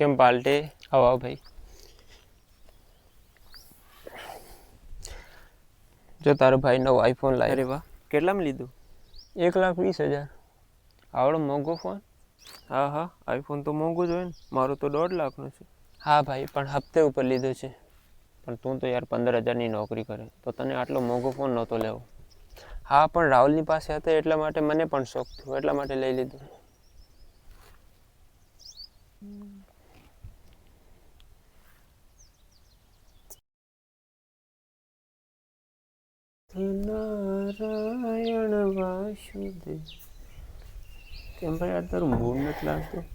કેમ પાલટે આવો ભાઈ. જો તારો ભાઈ નવો આઈફોન લાવ્યો. અરે વાહ, કેટલામાં લીધું? 1,20,000. આવડો મોંઘો ફોન. હા હા, આઈફોન તો મોંઘું જ હોય ને. મારો તો 1.5 લાખનો છે. હા ભાઈ, પણ હપ્તે ઉપર લીધો છે. પણ તું તો યાર 15,000ની નોકરી કરે તો તને આટલો મોંઘો ફોન નહોતો લેવો. હા, પણ રાહુલની પાસે હતો એટલા માટે મને પણ શોખ થયો, એટલા માટે લઈ લીધું. નારાયણ વાસુદેવ. કેમ ભાઈ યાર, તારું મૂડ નથી લાગતું?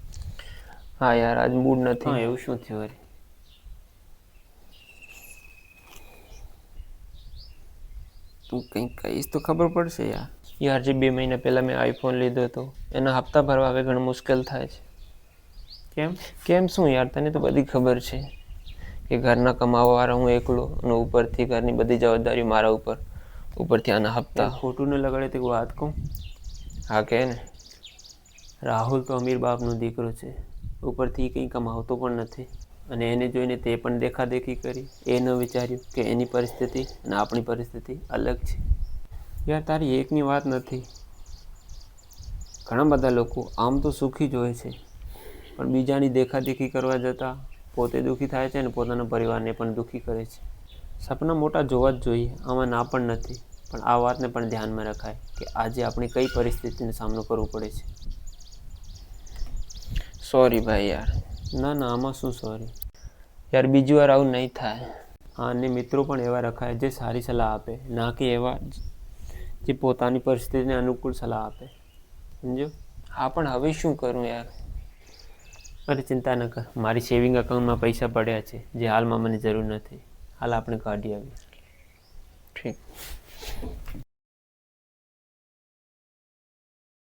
હા યાર, આજ મૂડ નથી. હા, એવું શું થયું વળી? તું કંઈક કહીશ તો ખબર પડશે યાર. યાર, જે 2 મહિના પહેલાં મેં આઈફોન લીધો હતો એના હપ્તા ભરવા હવે ઘણું મુશ્કેલ થાય છે. કેમ? કેમ શું યાર, તને તો બધી ખબર છે કે ઘરના કમાવાવાળા હું એકલો અને ઉપરથી ઘરની બધી જવાબદારી મારા ઉપરથી આના હપ્તા. યાર ખોટું ન લગાડે તો વાત કહું. હા કે ને. રાહુલ તો અમીર બાપનો દીકરો છે, ઉપરથી કંઈ કમાવતો પણ નથી. અને એને જોઈને તે પણ દેખાદેખી કરી. એ ન વિચાર્યું કે એની પરિસ્થિતિ અને આપણી પરિસ્થિતિ અલગ છે. યાર, તારી એકની વાત નથી. ઘણા બધા લોકો આમ તો સુખી જ હોય છે, પણ બીજાની દેખાદેખી કરવા જતાં પોતે દુઃખી થાય છે અને પોતાના પરિવારને પણ દુઃખી કરે છે. સપના મોટા જોવા જ જોઈએ, આમાં ના પણ નથી. પણ આ વાતને પણ ધ્યાનમાં રખાય કે આજે આપણે કઈ પરિસ્થિતિનો સામનો કરવો પડે છે. સોરી ભાઈ યાર. ના ના, આમાં શું સોરી. યાર, બીજી વાર આવું નહીં થાય. હા, અને મિત્રો પણ એવા રખાય જે સારી સલાહ આપે, ના કે એવા જે પોતાની પરિસ્થિતિને અનુકૂળ સલાહ આપે. સમજો? હા, પણ હવે શું કરું યાર? અરે ચિંતા ન કર, મારી સેવિંગ એકાઉન્ટમાં પૈસા પડ્યા છે જે હાલમાં મને જરૂર નથી. હાલ આપણે કાઢી આવીએ. ઠીક.